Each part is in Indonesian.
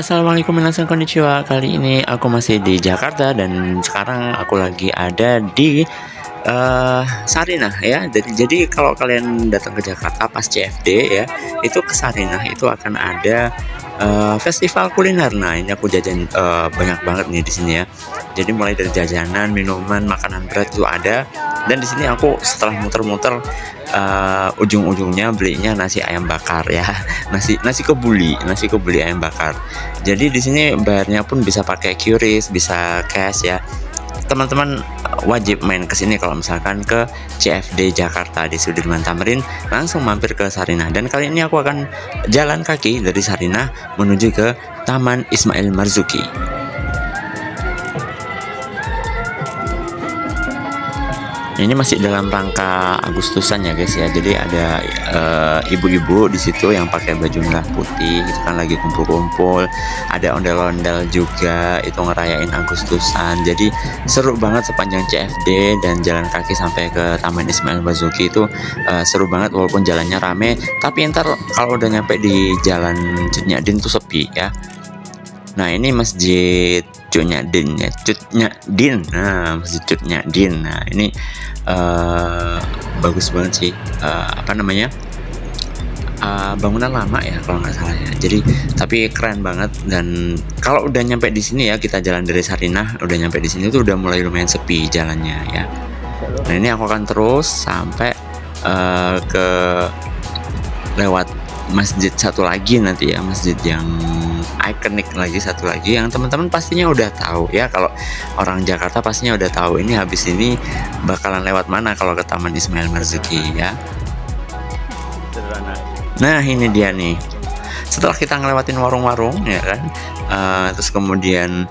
Assalamualaikum minasan konnichiwa. Kali ini aku masih di Jakarta dan sekarang aku lagi ada di Sarinah ya. Jadi kalau kalian datang ke Jakarta pas CFD ya, itu ke Sarinah itu akan ada festival kuliner. Nah, ini aku jajan banyak banget nih di sini ya. Jadi mulai dari jajanan, minuman, makanan berat itu ada. Dan di sini aku setelah muter-muter ujung-ujungnya belinya nasi ayam bakar ya. Nasi kebuli ayam bakar. Jadi di sini bayarnya pun bisa pakai QRIS, bisa cash ya. Teman-teman wajib main ke sini kalau misalkan ke CFD Jakarta di Sudirman Tamrin, langsung mampir ke Sarinah. Dan kali ini aku akan jalan kaki dari Sarinah menuju ke Taman Ismail Marzuki. Ini masih dalam rangka Agustusan ya guys ya. Jadi ada ibu-ibu di situ yang pakai baju merah putih, itu kan lagi kumpul-kumpul. Ada ondel-ondel juga, itu ngerayain Agustusan. Jadi seru banget sepanjang CFD dan jalan kaki sampai ke Taman Ismail Marzuki itu seru banget walaupun jalannya rame. Tapi ntar kalau udah nyampe di Jalan Cut Nyak Dien tuh sepi ya. Nah, ini Masjid Cut Nyak Dien ya, Masjid Cut Nyak Dien. Nah, ini bagus banget sih, bangunan lama ya kalau nggak salah ya. Jadi tapi keren banget. Dan kalau udah nyampe di sini ya, kita jalan dari Sarinah, udah nyampe di sini tuh udah mulai lumayan sepi jalannya ya. Nah, ini aku akan terus sampai ke lewat masjid satu lagi nanti ya, masjid yang ikonik lagi satu lagi yang teman-teman pastinya udah tahu ya. Kalau orang Jakarta pastinya udah tahu ini habis ini bakalan lewat mana kalau ke Taman Ismail Marzuki ya. Nah, ini dia nih. Setelah kita ngelewatin warung-warung ya kan, terus kemudian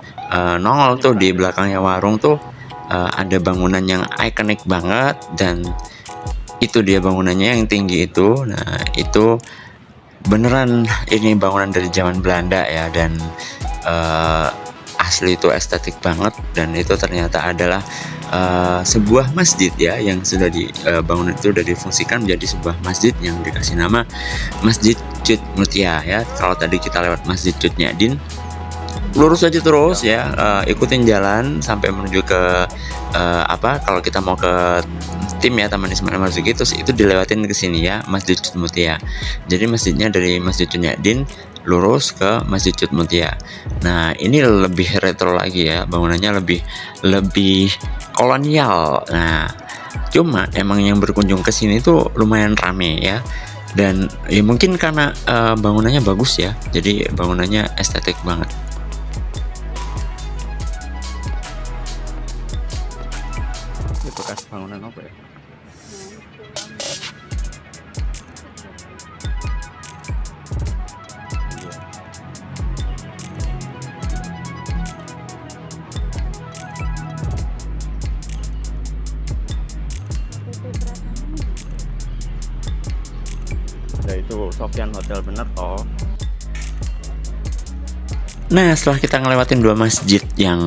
nongol tuh di belakangnya warung tuh ada bangunan yang ikonik banget, dan itu dia bangunannya yang tinggi itu. Nah, itu beneran ini bangunan dari zaman Belanda ya, dan asli itu estetik banget. Dan itu ternyata adalah sebuah masjid ya, yang sudah bangunan itu sudah difungsikan menjadi sebuah masjid yang dikasih nama Masjid Cut Mutia ya. Kalau tadi kita lewat Masjid Cut Nyak Dien, lurus aja terus ya, ikutin jalan sampai menuju ke kalau kita mau ke tim ya Taman Ismail Marzuki, terus itu dilewatin ke sini ya, Masjid Cut Mutia. Jadi masjidnya dari Masjid Cut Nyak Dien lurus ke Masjid Cut Mutia. Nah, ini lebih retro lagi ya, bangunannya lebih kolonial. Nah, cuma emang yang berkunjung ke sini tuh lumayan rame ya. Dan ya mungkin karena bangunannya bagus ya, jadi bangunannya estetik banget. Ini bekas bangunan apa ya? Nah, itu Sofyan Hotel bener toh. Nah, setelah kita ngelewatin dua masjid yang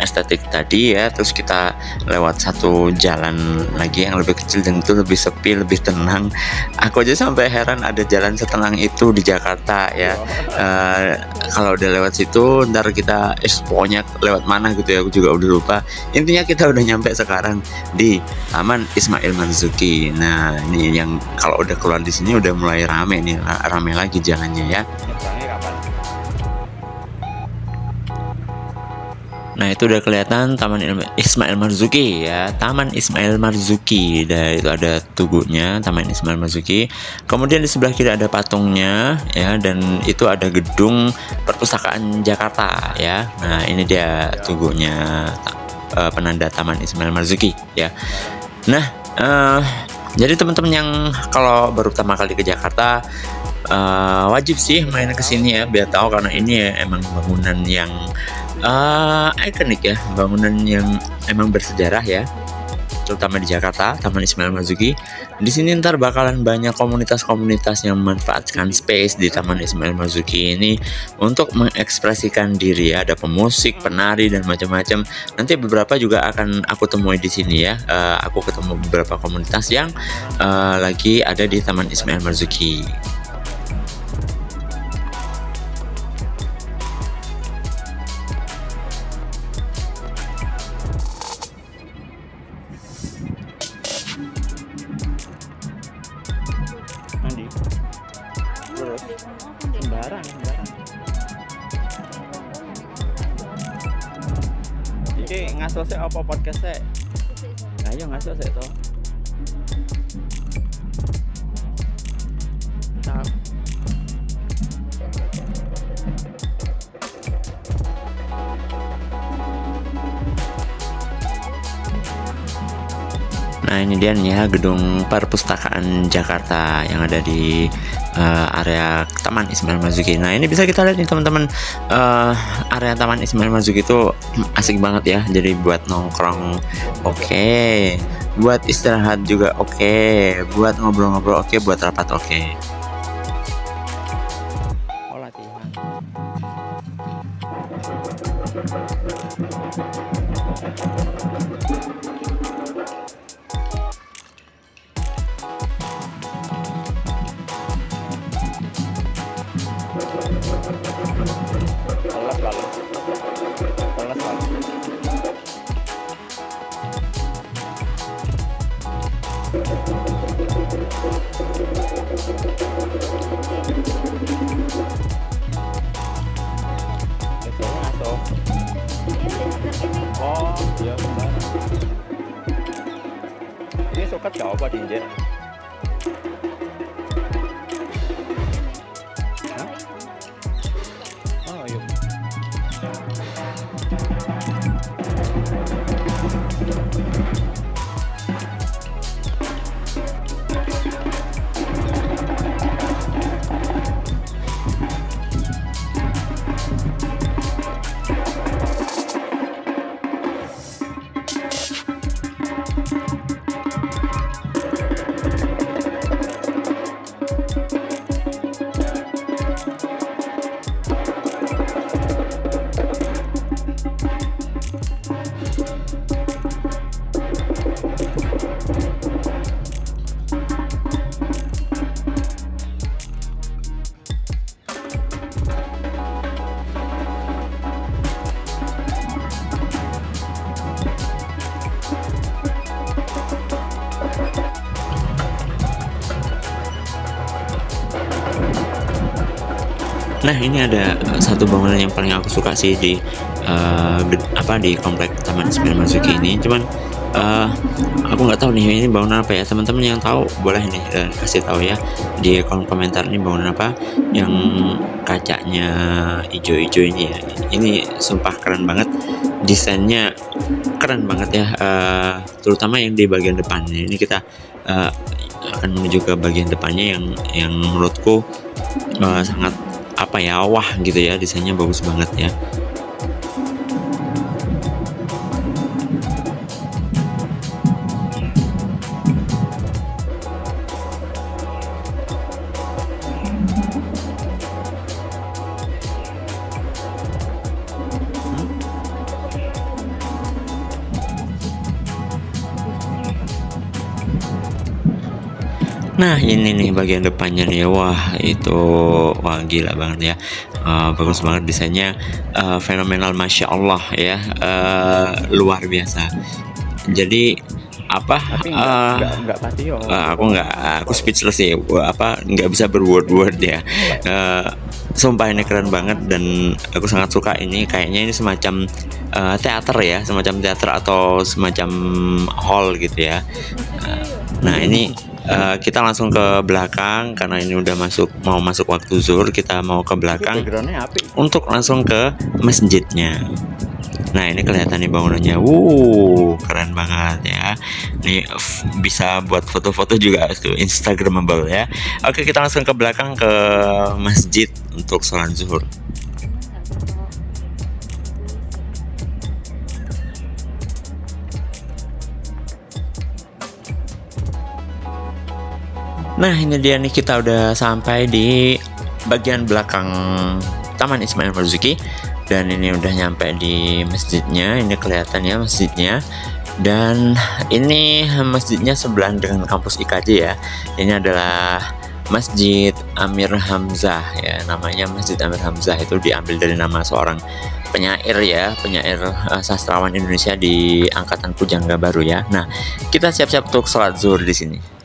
estetik tadi ya, terus kita lewat satu jalan lagi yang lebih kecil dan itu lebih sepi, lebih tenang. Aku aja sampai heran ada jalan setenang itu di Jakarta ya. Kalau udah lewat situ, ntar kita pokoknya lewat mana gitu ya, aku juga udah lupa. Intinya kita udah nyampe sekarang di Taman Ismail Marzuki. Nah, ini yang kalau udah keluar di sini udah mulai rame nih, rame lagi jalannya ya. Nah, itu udah kelihatan Taman Ismail Marzuki ya, Taman Ismail Marzuki. Dan itu ada tugunya Taman Ismail Marzuki. Kemudian di sebelah kiri ada patungnya ya, dan itu ada gedung Perpustakaan Jakarta ya. Nah, ini dia tugunya, penanda Taman Ismail Marzuki ya. Nah, jadi teman-teman yang kalau baru pertama kali ke Jakarta wajib sih main ke sini ya, biar tahu, karena ini ya emang bangunan yang ikonik ya, bangunan yang emang bersejarah ya, terutama di Jakarta, Taman Ismail Marzuki. Di sini ntar bakalan banyak komunitas-komunitas yang memanfaatkan space di Taman Ismail Marzuki ini untuk mengekspresikan diri ya. Ada pemusik, penari dan macam-macam. Nanti beberapa juga akan aku temui di sini ya. Aku ketemu beberapa komunitas yang lagi ada di Taman Ismail Marzuki. Ki ngaso sik apa podcast sik? Ayo ngaso sik to. Nah ini dia nih ya gedung perpustakaan Jakarta yang ada di area Taman Ismail Marzuki. Nah ini bisa kita lihat nih teman-teman, area Taman Ismail Marzuki itu asik banget ya. Jadi buat nongkrong oke, buat istirahat juga oke, buat ngobrol-ngobrol oke, buat rapat oke. Oh latihan. Oh, iya benar. Ini suket gak apa Dinjen? Oh, iya. Nah ini ada satu bangunan yang paling aku suka sih di di komplek Taman Ismail Marzuki ini. Cuman aku nggak tahu nih ini bangunan apa ya. Teman-teman yang tahu boleh nih kasih tahu ya di kolom komentar ini bangunan apa yang kacanya hijau-hijau ini ya. Ini sumpah keren banget, desainnya keren banget ya, terutama yang di bagian depannya. Ini kita akan menuju ke bagian depannya yang menurutku sangat wah gitu ya, desainnya bagus banget ya. Nah ini nih bagian depannya nih, wah gila banget ya, bagus banget desainnya, fenomenal, masya Allah ya, luar biasa. Jadi aku speechless sih, nggak bisa berword ya. Sumpah ini keren banget dan aku sangat suka ini. Kayaknya ini semacam teater ya, semacam teater atau semacam hall gitu ya. Nah ini kita langsung ke belakang karena ini udah mau masuk waktu zuhur. Kita mau ke belakang untuk langsung ke masjidnya. Nah ini kelihatan nih bangunannya, keren banget ya. Ini bisa buat foto-foto juga tuh, instagramable ya. Oke kita langsung ke belakang ke masjid untuk sholat zuhur. Nah ini dia nih, kita udah sampai di bagian belakang Taman Ismail Marzuki dan ini udah nyampe di masjidnya. Ini kelihatan ya masjidnya, dan ini masjidnya sebelahan dengan kampus IKJ ya. Ini adalah Masjid Amir Hamzah ya, namanya Masjid Amir Hamzah. Itu diambil dari nama seorang penyair ya, penyair sastrawan Indonesia di angkatan Pujangga Baru ya. Nah kita siap-siap untuk sholat zuhur di sini.